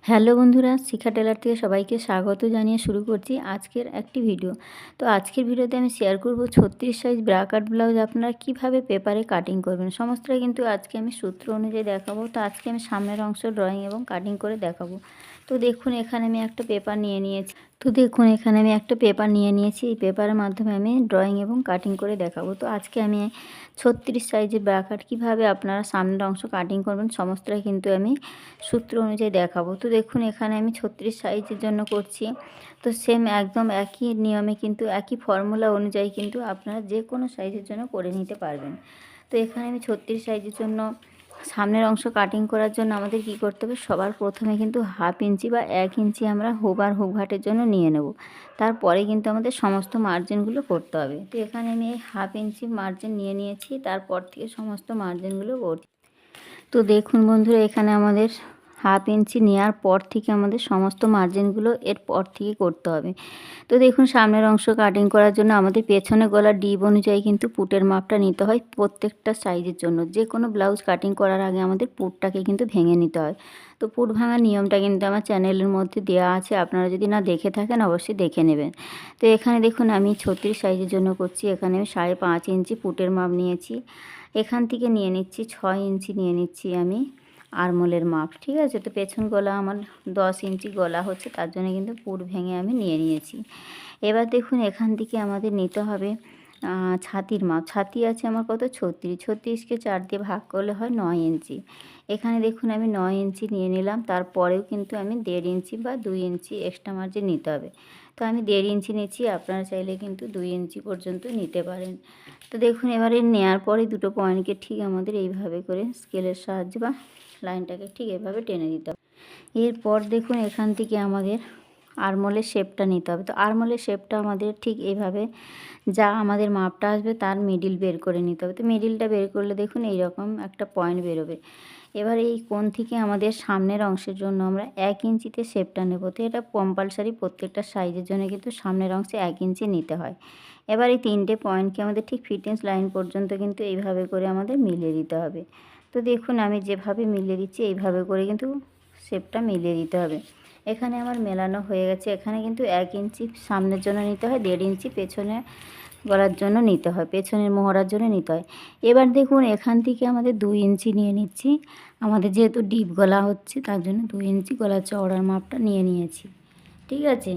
Hello বন্ধুরা, শিখা teller থেকে সবাইকে স্বাগত জানিয়ে শুরু করছি আজকের একটি ভিডিও। তো আজকের ভিডিওতে আমি শেয়ার করব 36 সাইজ ব্রা কাট ব্লাউজ আপনারা কিভাবে পেপারে কাটিং করবেন। সমস্তটা কিন্তু আজকে আমি সূত্র অনুযায়ী দেখাবো। তো আজকে আমি সামনের অংশ ড্রয়িং এবং কাটিং করে দেখাবো। তো দেখুন এখানে আমি একটা পেপার নিয়ে নিয়েছি। এই পেপারের মাধ্যমে আমি ড্রয়িং এবং কাটিং করে দেখাবো। তো আজকে আমি 36 সাইজের ব্রা কাট কীভাবে আপনারা সামনের অংশ কাটিং করবেন সমস্তটা কিন্তু আমি সূত্র অনুযায়ী দেখাবো। তো দেখুন এখানে আমি 36 সাইজের জন্য করছি। তো সেম একদম একই নিয়মে কিন্তু একই ফর্মুলা অনুযায়ী কিন্তু আপনারা যে কোনো সাইজের জন্য করে নিতে পারবেন। তো এখানে আমি 36 সাইজের জন্য সামনের অংশ কাটিং করার জন্য আমাদের কি করতে হবে, সবার প্রথমে কিন্তু 1/2 ইঞ্চি বা 1 ইঞ্চি আমরা হুক আর হুক ঘাটের জন্য নিয়ে নেব। তারপরে কিন্তু আমাদের সমস্ত মার্জিনগুলো করতে হবে। তো এখানে আমি এই 1/2 ইঞ্চি মার্জিন নিয়ে নিয়েছি, তারপর থেকে সমস্ত মার্জিনগুলো করছি। তো দেখুন বন্ধুরা, এখানে আমাদের 1/2 ইঞ্চি নেওয়ার পর থেকে আমাদের সমস্ত মার্জিনগুলো এর পর থেকে করতে হবে। তো দেখুন সামনের অংশ কাটিং করার জন্য আমাদের পেছনে গলার ডিপ অনুযায়ী কিন্তু পুটের মাপটা নিতে হয় প্রত্যেকটা সাইজের জন্য। যে কোনো ব্লাউজ কাটিং করার আগে আমাদের পুটটাকে কিন্তু ভেঙে নিতে হয়। তো পুট ভাঙার নিয়মটা কিন্তু আমার চ্যানেলের মধ্যে দেওয়া আছে, আপনারা যদি না দেখে থাকেন অবশ্যই দেখে নেবেন। তো এখানে দেখুন আমি 36 সাইজের জন্য করছি। এখানে আমি 5.5 ইঞ্চি পুটের মাপ নিয়েছি। এখান থেকে নিয়ে নিচ্ছি 6 ইঞ্চি নিয়ে নিচ্ছি আমি আরমোলের মাপ। ঠিক আছে, তো পেছন গলা আমার 10 ইঞ্চি গলা হচ্ছে, তার জন্য কিন্তু পুট ভেঙে আমি নিয়ে নিয়েছি। এবার দেখুন এখান থেকে আমাদের নিতে হবে ছাতির মাপ। ছাতি আছে আমার কত, 36। 36কে 4 দিয়ে ভাগ করলে হয় 9 ইঞ্চি। এখানে দেখুন আমি 9 ইঞ্চি নিয়ে নিলাম। তারপরেও কিন্তু আমি 1.5 ইঞ্চি বা 2 ইঞ্চি এক্সট্রা মার্জিন নিতে হবে। তো আমি 1.5 ইঞ্চি নিচ্ছি, আপনারা চাইলে কিন্তু 2 ইঞ্চি পর্যন্ত নিতে পারেন। তো দেখুন এবারে নেওয়ার পরে দুটো পয়েন্টকে ঠিক আমাদের এইভাবে করে স্কেলের সাহায্যে বা লাইনটাকে ঠিক এভাবে টেনে দিতে হবে। এরপর দেখুন এখান থেকে আমাদের আরমোলের শেপটা নিতে হবে। তো আরমোলের শেপটা আমাদের ঠিক এইভাবে যা আমাদের মাপটা আসবে তার মিডিল বের করে নিতে হবে। তো মিডিলটা বের করলে দেখুন এইরকম একটা পয়েন্ট বেরোবে। এবার এই কোণ থেকে আমাদের সামনের অংশের জন্য আমরা 1 ইঞ্চিতে শেপটা নেব। তো এটা কম্পালসারি প্রত্যেকটা সাইজের জন্য কিন্তু সামনের অংশে 1 ইঞ্চি নিতে হয়। এবার এই 3টে পয়েন্টকে আমাদের ঠিক ফিটিংস লাইন পর্যন্ত কিন্তু এইভাবে করে আমাদের মিলিয়ে দিতে হবে। তো দেখুন আমি যেভাবে মিলিয়ে দিচ্ছি এইভাবে করে কিন্তু শেপটা মিলিয়ে দিতে হবে। এখানে আমার মেলানো হয়ে গেছে। এখানে কিন্তু 1 ইঞ্চি সামনের জন্য নিতে হয়, 1.5 ইঞ্চি পেছনে গলার জন্য নিতে হয়, পেছনের মোহরার জন্য নিতে হয়। এবার দেখুন এখান থেকে আমাদের 2 ইঞ্চি নিয়ে নিচ্ছি। আমাদের যেহেতু ডিপ গলা হচ্ছে তার জন্য 2 ইঞ্চি গলা চওড়ার মাপটা নিয়ে নিয়েছি। ঠিক আছে,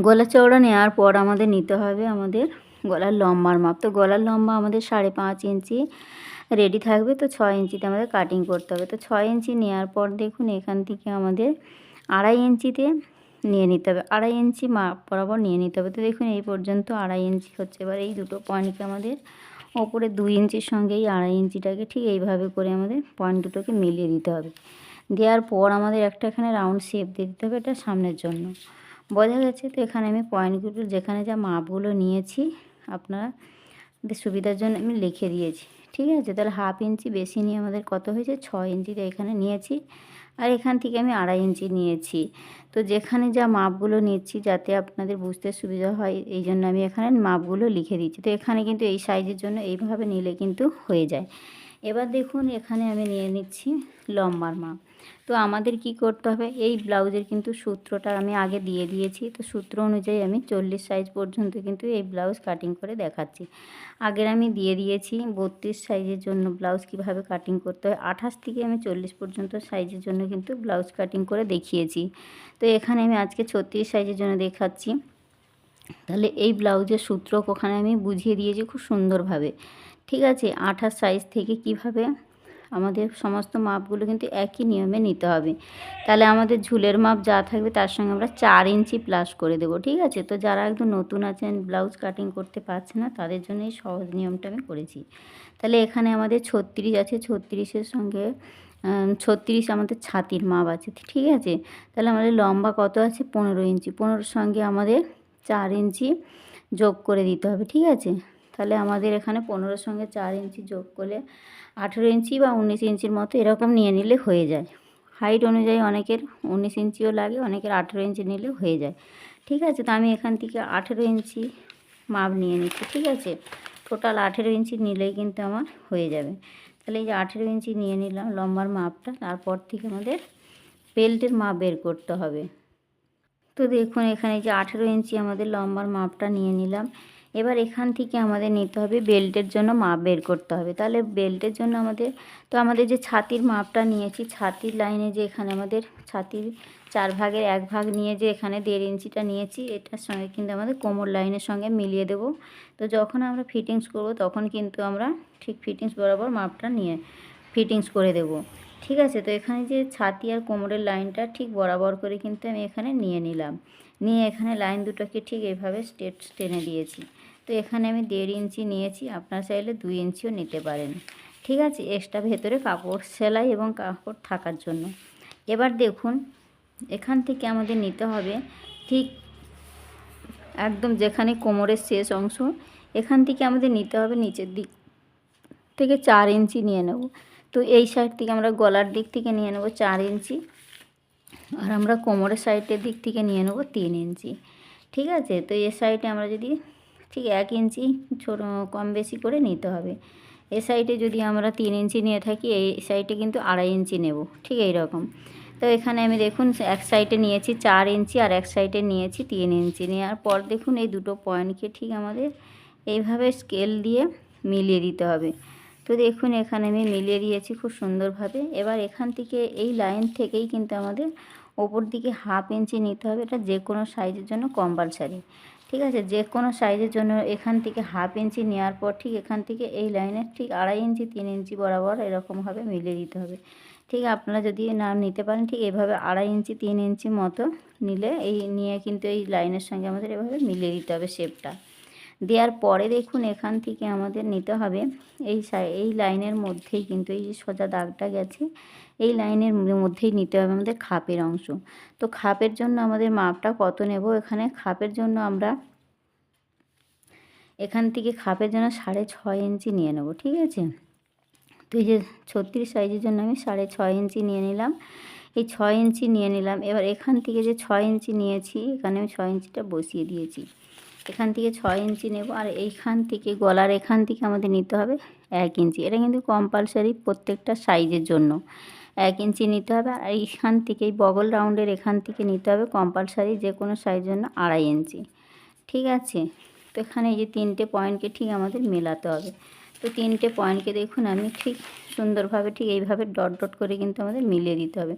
গলা চওড়া নেওয়ার পর আমাদের নিতে হবে আমাদের গলার লম্বার মাপ। তো গলার লম্বা আমাদের 5.5 ইঞ্চি রেডি থাকবে। তো 6 ইঞ্চিতে আমাদের কাটিং করতে হবে। তো 6 ইঞ্চি নেওয়ার পর দেখুন এখান থেকে আমাদের 2.5 ইঞ্চিতে নিয়ে নিতে হবে, 2.5 ইঞ্চি মাপ বরাবর নিয়ে নিতে হবে। তো দেখুন এই পর্যন্ত 2.5 ইঞ্চি হচ্ছে। এবার এই দুটো পয়েন্টকে আমাদের ওপরে 2 ইঞ্চির সঙ্গে এই 2.5 ইঞ্চিটাকে ঠিক এইভাবে করে আমাদের পয়েন্ট দুটোকে মিলিয়ে দিতে হবে। দেওয়ার পর আমাদের একটা এখানে রাউন্ড শেপ দিয়ে দিতে হবে, এটা সামনের জন্য। বোঝা গেছে? তো এখানে আমি পয়েন্টগুলো যেখানে যা মাপগুলো নিয়েছি আপনাদের সুবিধার জন্য আমি লিখে দিয়েছি। ঠিক আছে, তাহলে 1/2 ইঞ্চি বেশি নিয়ে আমাদের কত হয়েছে, 6 ইঞ্চিতে এখানে নিয়েছি। আর এখান থেকে আমি 2.5 ইঞ্চি নিয়েছি। তো যেখানে যা মাপগুলো নিচ্ছি যাতে আপনাদের বুঝতে সুবিধা হয় এই জন্য আমি এখানে মাপগুলো লিখে দিচ্ছি। তো এখানে কিন্তু এই সাইজের জন্য এইভাবে নিলে কিন্তু হয়ে যায়। এবার দেখুন এখানে আমি নিয়ে নিচ্ছি লম্বার মাপ। তো আমাদের কি করতে হবে, এই ব্লাউজের কিন্তু সূত্রটা আমি আগে দিয়ে দিয়েছি। তো সূত্র অনুযায়ী আমি 40 সাইজ পর্যন্ত কিন্তু এই ব্লাউজ কাটিং করে দেখাচ্ছি। আগের আমি দিয়ে দিয়েছি 32 সাইজের জন্য ব্লাউজ কিভাবে কাটিং করতে হয়। 28 থেকে আমি 40 পর্যন্ত সাইজের জন্য কিন্তু ব্লাউজ কাটিং করে দেখিয়েছি। তো এখানে আমি আজকে 36 সাইজের জন্য দেখাচ্ছি। তাহলে এই ব্লাউজের সূত্র ওখানে আমি বুঝিয়ে দিয়েছি খুব সুন্দরভাবে। ঠিক আছে, 28 সাইজ থেকে কিভাবে আমাদের সমস্ত মাপগুলো কিন্তু একই নিয়মে নিতে হবে। তাহলে আমাদের ঝুলের মাপ যা থাকবে তার সঙ্গে আমরা 4 ইঞ্চি প্লাস করে দেবো। ঠিক আছে, তো যারা একদম নতুন আছেন ব্লাউজ কাটিং করতে পারছে না তাদের জন্য এই সহজ নিয়মটা আমি করেছি। তাহলে এখানে আমাদের 36 আছে, 36-এর সঙ্গে 36 আমাদের ছাতির মাপ আছে। ঠিক আছে, তাহলে আমাদের লম্বা কত আছে, 15 ইঞ্চি। 15-এর সঙ্গে আমাদের 4 ইঞ্চি যোগ করে দিতে হবে। ঠিক আছে, তাহলে আমাদের এখানে 15-এর সঙ্গে 4 ইঞ্চি যোগ করলে 18 ইঞ্চি বা 19 ইঞ্চির মতো এরকম নিয়ে নিলে হয়ে যায়। হাইট অনুযায়ী অনেকের 19 ইঞ্চিও লাগে, অনেকের 18 ইঞ্চি নিলেও হয়ে যায়। ঠিক আছে, তো আমি এখান থেকে 18 ইঞ্চি মাপ নিয়ে নিচ্ছি। ঠিক আছে, টোটাল 18 ইঞ্চি নিলেই কিন্তু আমার হয়ে যাবে। তাহলে এই যে 18 ইঞ্চি নিয়ে নিলাম লম্বার মাপটা, তারপর থেকে আমাদের বেল্টের মাপ বের করতে হবে। তো দেখুন এখানে যে 18 ইঞ্চি আমাদের লম্বার মাপটা নিয়ে নিলাম। এবার এখান থেকে আমাদের নিতে হবে বেল্টের জন্য মাপ বের করতে হবে। তাহলে বেল্টের জন্য আমাদের যে ছাতির মাপটা নিয়েছি, ছাতির লাইনে যে এখানে আমাদের ছাতির 4 ভাগের 1 ভাগ নিয়ে যে এখানে 1.5 ইঞ্চিটা নিয়েছি, এটার সঙ্গে কিন্তু আমাদের কোমর লাইনের সঙ্গে মিলিয়ে দেব। তো যখন আমরা ফিটিংস করব তখন কিন্তু আমরা ঠিক ফিটিংস বরাবর মাপটা নিয়ে ফিটিংস করে দেব। ঠিক আছে, তো এখানে যে ছাতি আর কোমরের লাইনটা ঠিক বরাবর করে কিন্তু আমি এখানে নিয়ে নিলাম। নিয়ে এখানে লাইন দুটোকে ঠিক এইভাবে স্ট্রেট টেনে দিয়েছি। তো এখানে আমি 1.5 ইঞ্চি নিয়েছি, আপনারা চাইলে 2 ইঞ্চিও নিতে পারেন। ঠিক আছে, এক্সট্রা ভেতরে কাপড় সেলাই এবং কাপড় থাকার জন্য। এবার দেখুন এখান থেকে আমাদের নিতে হবে ঠিক একদম যেখানে কোমরের শেষ অংশ, এখান থেকে আমাদের নিতে হবে নিচের দিক থেকে 4 ইঞ্চি নিয়ে নেব। তো এই সাইড থেকে আমরা গলার দিক থেকে নিয়ে নেব 4 ইঞ্চি, আর আমরা কোমরের সাইডের দিক থেকে নিয়ে নেব 3 ইঞ্চি। ঠিক আছে, তো এই সাইডে আমরা যদি ঠিক 1 ইঞ্চি ছোটো কম বেশি করে নিতে হবে। এ সাইডে যদি আমরা 3 ইঞ্চি নিয়ে থাকি, এই সাইডে কিন্তু 2.5 ইঞ্চি নেব। ঠিক এই রকম। তো এখানে আমি দেখুন এক সাইডে নিয়েছি 4 ইঞ্চি আর এক সাইডে নিয়েছি 3 ইঞ্চি। নেওয়ার পর দেখুন এই দুটো পয়েন্টকে ঠিক আমাদের এইভাবে স্কেল দিয়ে মিলিয়ে দিতে হবে। তো দেখুন এখানে আমি মিলিয়ে দিয়েছি খুব সুন্দরভাবে। এবার এখান থেকে এই লাইন থেকেই কিন্তু আমাদের ওপর দিকে 1/2 ইঞ্চি নিতে হবে। এটা যে কোনো সাইজের জন্য কম্পালসারি। ঠিক আছে, যে কোনো সাইজের জন্য এখান থেকে 1/2 ইঞ্চি নেওয়ার পর ঠিক এখান থেকে এই লাইনের ঠিক 2.5 ইঞ্চি 3 ইঞ্চি বরাবর এরকমভাবে মিলিয়ে দিতে হবে। ঠিক আপনারা যদি না নিতে পারেন ঠিক এভাবে 2.5 ইঞ্চি 3 ইঞ্চি মতো নিলে নিয়ে কিন্তু এই লাইনের সঙ্গে আমাদের এভাবে মিলিয়ে দিতে হবে শেপটা। দেওয়ার পরে দেখুন এখান থেকে আমাদের নিতে হবে এই লাইনের মধ্যেই কিন্তু এই যে সোজা দাগটা গেছে, এই লাইনের মধ্যেই নিতে হবে আমাদের খাপের অংশ। তো খাপের জন্য আমাদের মাপটা কত নেব, এখানে খাপের জন্য আমরা এখান থেকে খাপের জন্য 6.5 ইঞ্চি নিয়ে নেব। ঠিক আছে, তো এই যে 36 সাইজের জন্য আমি 6.5 ইঞ্চি নিয়ে নিলাম। এই 6 ইঞ্চি নিয়ে নিলাম। এবার এখান থেকে যে 6 ইঞ্চি নিয়েছি এখানে আমি 6 ইঞ্চিটা বসিয়ে দিয়েছি। এখান থেকে 6 ইঞ্চি নেব, আর এইখান থেকে গলার এখান থেকে আমাদের নিতে হবে 1 ইঞ্চি। এটা কিন্তু কম্পালসারি প্রত্যেকটা সাইজের জন্য 1 ইঞ্চি নিতে হবে। আর এইখান থেকে এই বগল রাউন্ডের এখান থেকে নিতে হবে কম্পালসারি যে কোনো সাইজের জন্য 2.5 ইঞ্চি। ঠিক আছে, তো এখানে এই যে 3টে পয়েন্টকে ঠিক আমাদের মেলাতে হবে। তো 3টে পয়েন্টকে দেখুন আমি ঠিক সুন্দরভাবে ঠিক এইভাবে ডট ডট করে কিন্তু আমাদের মিলিয়ে দিতে হবে।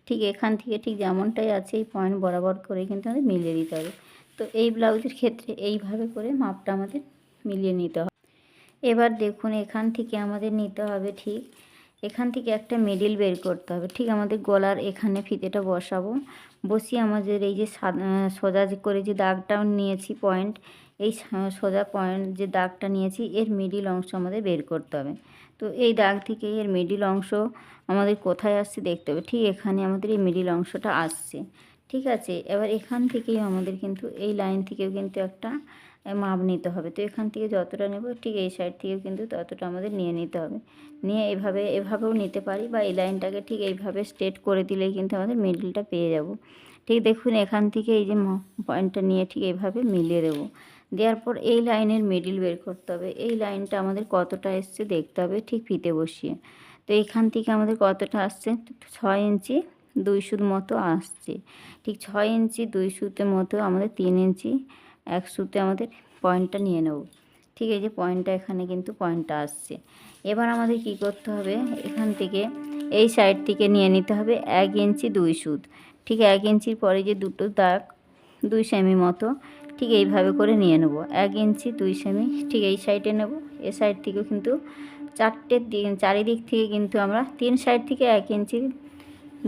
ঠিক এখান থেকে ঠিক যেমনটাই আছে এই পয়েন্ট বরাবর করে কিন্তু আমাদের মিলিয়ে দিতে হবে। তো এই ব্লাউজের ক্ষেত্রে এইভাবে করে মাপটা আমাদের মিলিয়ে নিতে হবে। এবার দেখুন এখান থেকে আমাদের নিতে হবে ঠিক এখান থেকে একটা মিডিল বের করতে হবে। ঠিক আমাদের গলার এখানে ফিতেটা বসাবো, বসিয়ে আমাদের এই যে সোজা করে যে দাগটা নিয়েছি পয়েন্ট, এই সোজা পয়েন্ট যে দাগটা নিয়েছি এর মিডিল অংশ আমাদের বের করতে হবে। তো এই দাগ থেকে এর মিডিল অংশ আমাদের কোথায় আসছে দেখতে হবে। ঠিক এখানে আমাদের এই মিডিল অংশটা আসছে। ঠিক আছে, এবার এখান থেকেই আমাদের কিন্তু এই লাইন থেকেও কিন্তু একটা মাপ নিতে হবে। তো এখান থেকে যতটা নেব ঠিক এই সাইড থেকেও কিন্তু ততটা আমাদের নিয়ে নিতে হবে। নিয়ে এভাবেও নিতে পারি, বা এই লাইনটাকে ঠিক এইভাবে স্ট্রেট করে দিলেই কিন্তু আমাদের মিডলটা পেয়ে যাব। ঠিক দেখুন এখান থেকে এই যে পয়েন্টটা নিয়ে ঠিক এইভাবে মিলিয়ে দেবো। দেওয়ার পর এই লাইনের মিডিল বের করতে হবে। এই লাইনটা আমাদের কতটা এসছে দেখতে হবে ঠিক ফিতে বসিয়ে। তো এইখান থেকে আমাদের কতটা আসছে 6 ইঞ্চি 2 সুত মতো আসছে। ঠিক 6 ইঞ্চি 2 সুতের মতো আমাদের 3 ইঞ্চি 1 সুতে আমাদের পয়েন্টটা নিয়ে নেব। ঠিক এই যে পয়েন্টটা এখানে কিন্তু পয়েন্টটা আসছে। এবার আমাদের কি করতে হবে, এখান থেকে এই সাইড থেকে নিয়ে নিতে হবে 1 ইঞ্চি 2 সুত। ঠিক 1 ইঞ্চির পরে যে দুটো দাগ 2 সেমি মতো ঠিক এইভাবে করে নিয়ে নেব। 1 ইঞ্চি 2 সেমি ঠিক এই সাইডে নেব। এ সাইড থেকেও কিন্তু চারিদিক থেকে কিন্তু আমরা 3 সাইড থেকে 1 ইঞ্চি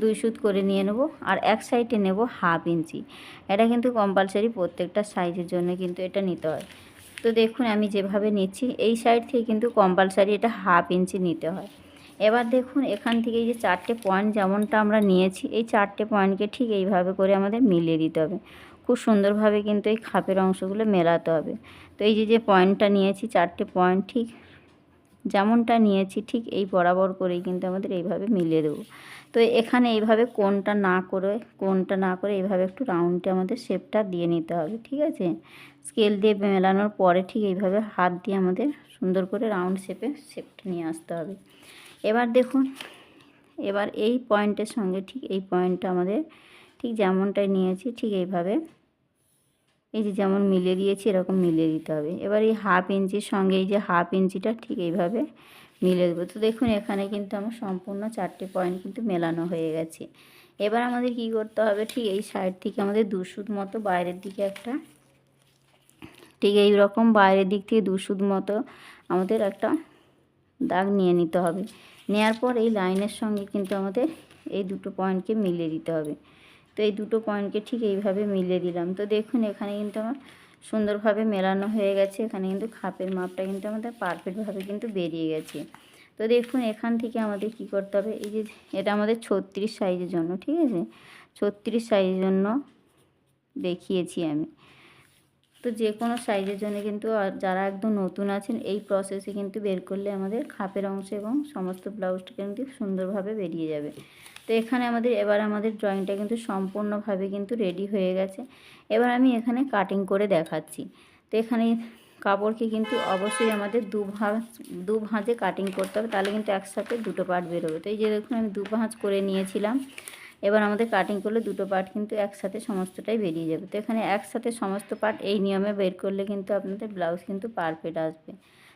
2 সুত করে নিয়ে নেব, আর এক সাইডে নেব 1/2 ইঞ্চি। এটা কিন্তু কম্পালসারি প্রত্যেকটা সাইজের জন্য কিন্তু এটা নিতে হয়। তো দেখুন আমি যেভাবে নিচ্ছি এই সাইড থেকে কিন্তু কম্পালসারি এটা 1/2 ইঞ্চি নিতে হয়। এবার দেখুন এখান থেকে এই যে 4টে পয়েন্ট যেমনটা আমরা নিয়েছি এই 4টে পয়েন্টকে ঠিক এইভাবে করে আমাদের মিলিয়ে দিতে হবে। খুব সুন্দরভাবে কিন্তু এই খাপের অংশগুলো মেলাতে হবে। তো এই যে পয়েন্টটা নিয়েছি 4টে পয়েন্ট ঠিক যেমনটা নিয়েছি ঠিক এই বরাবর করেই কিন্তু আমাদের এইভাবে মিলিয়ে দেবো। তো এখানে এইভাবে কোণটা না করে এইভাবে একটু রাউন্ডে আমাদের শেপটা দিয়ে নিতে হবে। ঠিক আছে, স্কেল দিয়ে মেলানোর পরে ঠিক এইভাবে হাত দিয়ে আমাদের সুন্দর করে রাউন্ড শেপটা নিয়ে আসতে হবে। এবার দেখুন এবার এই পয়েন্টের সঙ্গে ঠিক এই পয়েন্টটা আমাদের ঠিক যেমনটাই নিয়েছি ঠিক এইভাবে এই যে যেমন মিলিয়ে দিয়েছি এরকম মিলিয়ে দিতে হবে। এবার এই হাফ ইঞ্চির সঙ্গে এই যে হাফ ইঞ্চিটা ঠিক এইভাবে মিলিয়ে দেবো। তো দেখুন এখানে কিন্তু আমার সম্পূর্ণ 4টে পয়েন্ট কিন্তু মেলানো হয়ে গেছে। এবার আমাদের কি করতে হবে, ঠিক এই সাইড থেকে আমাদের 2 সুত মতো বাইরের দিকে একটা ঠিক এই রকম বাইরের দিক থেকে 2 সুত মতো আমাদের একটা দাগ নিয়ে নিতে হবে। নেওয়ার পর এই লাইনের সঙ্গে কিন্তু আমাদের এই দুটো পয়েন্টকে মিলিয়ে দিতে হবে। তো এই দুটো পয়েন্টকে ঠিক এইভাবে মিলিয়ে দিলাম। তো দেখুন এখানে কিন্তু আমার সুন্দরভাবে মেলানো হয়ে গেছে। এখানে কিন্তু খাপের মাপটা কিন্তু আমাদের পারফেক্টভাবে কিন্তু বেরিয়ে গেছে। তো দেখুন এখান থেকে আমাদের কি করতে হবে, এই যে এটা আমাদের 36 সাইজের জন্য, ঠিক আছে, 36 সাইজের জন্য দেখিয়েছি আমি। তো যে কোনো সাইজের জন্য কিন্তু যারা একদম নতুন আছেন এই প্রসেসে কিন্তু বের করলে আমাদের খাপের অংশ এবং সমস্ত ব্লাউজটা কিন্তু সুন্দরভাবে বেরিয়ে যাবে। তো এখানে এবার আমাদের ড্রয়িংটা কিন্তু সম্পূর্ণভাবে কিন্তু রেডি হয়ে গেছে। এবার আমি এখানে কাটিং করে দেখাচ্ছি। তো এখানে কাপড়কে কিন্তু অবশ্যই আমাদের দু ভাঁজে কাটিং করতে হবে, তাহলে কিন্তু একসাথে দুটো পার্ট বেরোবে। তো এই যে দেখুন আমি 2 ভাঁজ করে নিয়েছিলাম। এবার আমাদের কাটিং করলে দুটো পার্ট কিন্তু একসাথে সমস্তটাই বেরিয়ে যাবে। তো এখানে একসাথে সমস্ত পার্ট এই নিয়মে বের করলে কিন্তু আপনাদের ব্লাউজ কিন্তু পারফেক্ট আসবে।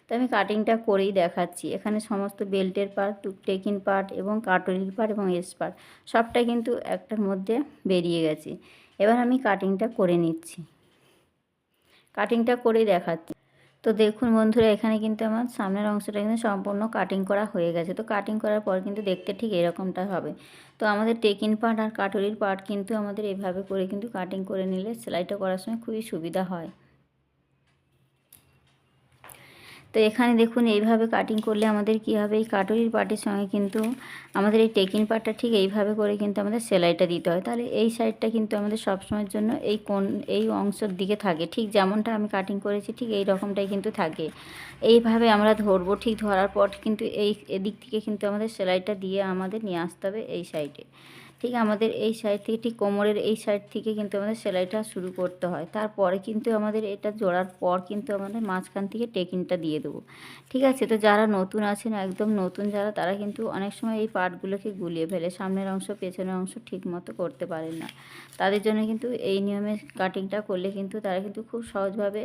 তো আমি কাটিংটা করেই দেখাচ্ছি। এখানে সমস্ত বেল্টের পার্ট, টেকিন পার্ট এবং কাটরির পার্ট এবং এস পার্ট সবটাই কিন্তু একটার মধ্যে বেরিয়ে গেছে। এবার আমি কাটিংটা করে নিচ্ছি, কাটিংটা করেই দেখাচ্ছি। তো দেখুন বন্ধুরা এখানে কিন্তু আমার সামনের অংশটা কিন্তু সম্পূর্ণ কাটিং করা হয়ে গেছে। তো কাটিং করার পর কিন্তু দেখতে ঠিক এরকমটা হবে। তো আমাদের টেকিন পার্ট আর কাটরির পার্ট কিন্তু আমাদের এভাবে করে কিন্তু কাটিং করে নিলে সেলাইটা করার সময় খুবই সুবিধা হয়। তো এখানে দেখুন এইভাবে কাটিং করলে আমাদের কি হবে, এই কাটরির পার্টের সঙ্গে কিন্তু আমাদের এই টেকিন পার্টটা ঠিক এইভাবে করে কিন্তু আমাদের সেলাইটা দিতে হয়। তাহলে এই সাইডটা কিন্তু আমাদের সবসময়ের জন্য এই অংশের দিকে থাকে, ঠিক যেমনটা আমি কাটিং করেছি ঠিক এই রকমটাই কিন্তু থাকে। এইভাবে আমরা ধরবো, ঠিক ধরার পর কিন্তু এদিক থেকে কিন্তু আমাদের সেলাইটা দিয়ে আমাদের নিয়ে আসতে হবে এই সাইডে। ঠিক আমাদের এই সাইড থেকে ঠিক কোমরের এই সাইড থেকে কিন্তু আমাদের সেলাইটা শুরু করতে হয়। তারপরে কিন্তু আমাদের এটা জোড়ার পর কিন্তু আমাদের মাঝখান থেকে টেকিনটা দিয়ে দেবো, ঠিক আছে। তো যারা নতুন আছেন, একদম নতুন যারা, তারা কিন্তু অনেক সময় এই পার্টগুলোকে গুলিয়ে ফেলে, সামনের অংশ পেছনের অংশ ঠিক মতো করতে পারেন না। তাদের জন্য কিন্তু এই নিয়মে কাটিংটা করলে কিন্তু তারা কিন্তু খুব সহজভাবে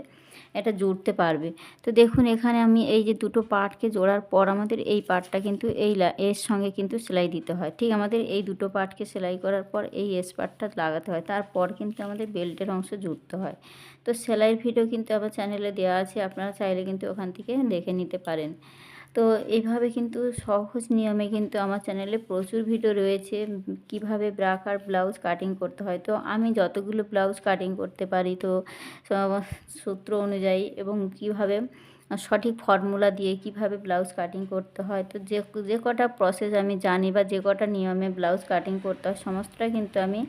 এটা জুড়তে পারবে। তো দেখুন এখানে আমি এই যে দুটো পার্টকে জোড়ার পর আমাদের এই পার্টটা কিন্তু এর সঙ্গে কিন্তু সেলাই দিতে হয়। ঠিক আমাদের এই দুটো পার্টকে সেলাই করার পর এই এস পার্টটা লাগাতে হয়, তারপর কিন্তু আমাদের বেল্টের অংশ জুড়তে হয়। তো সেলাইয়ের ভিডিও কিন্তু আমার চ্যানেলে দেওয়া আছে, আপনারা চাইলে কিন্তু ওখান থেকে দেখে নিতে পারেন। তো এইভাবে কিন্তু সহজ নিয়মে কিন্তু আমার চ্যানেলে প্রচুর ভিডিও রয়েছে কিভাবে ব্রাক আর ব্লাউজ কাটিং করতে হয়। তো আমি যতগুলো ব্লাউজ কাটিং করতে পারি, তো সূত্র অনুযায়ী এবং কিভাবে সঠিক ফর্মুলা দিয়ে কিভাবে ব্লাউজ কাটিং করতে হয়, তো যে কটা প্রসেস আমি জানি বা যে কটা নিয়মে ব্লাউজ কাটিং করতে হয় সমস্তটা কিন্তু আমি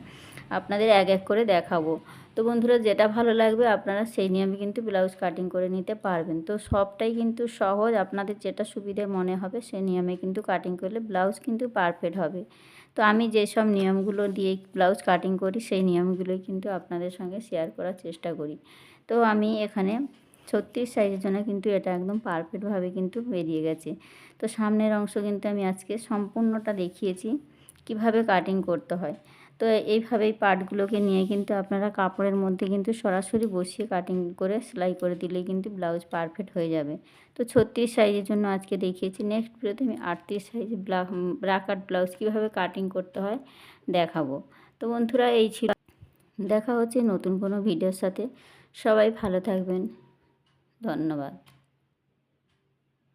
আপনাদের এক এক করে দেখাবো। তো বন্ধুরা যেটা ভালো লাগবে আপনারা সেই নিয়মে কিন্তু ব্লাউজ কাটিং করে নিতে পারবেন। তো সবটাই কিন্তু সহজ, আপনাদের যেটা সুবিধে মনে হবে সেই নিয়মে কিন্তু কাটিং করলে ব্লাউজ কিন্তু পারফেক্ট হবে। তো আমি যেসব নিয়মগুলো দিয়ে ব্লাউজ কাটিং করি সেই নিয়মগুলোই কিন্তু আপনাদের সঙ্গে শেয়ার করার চেষ্টা করি। তো আমি এখানে 36 সাইজের জন্য কিন্তু এটা একদম পারফেক্টভাবে কিন্তু বেরিয়ে গেছে। তো সামনের অংশ কিন্তু আমি আজকে সম্পূর্ণটা দেখিয়েছি কিভাবে কাটিং করতে হয়। তো এইভাবেই পার্টগুলোকে নিয়ে কিন্তু আপনারা কাপড়ের মধ্যে কিন্তু সরাসরি বসিয়ে কাটিং করে সেলাই করে দিলেই কিন্তু ব্লাউজ পারফেক্ট হয়ে যাবে। তো 36 সাইজের জন্য আজকে দেখিয়েছি। নেক্সট ভিডিওতে আমি 38 সাইজের ব্রাকাট ব্লাউজ কীভাবে কাটিং করতে হয় দেখাবো। তো বন্ধুরা এই ছিল, দেখা হচ্ছে নতুন কোনো ভিডিওর সাথে। সবাই ভালো থাকবেন, ধন্যবাদ।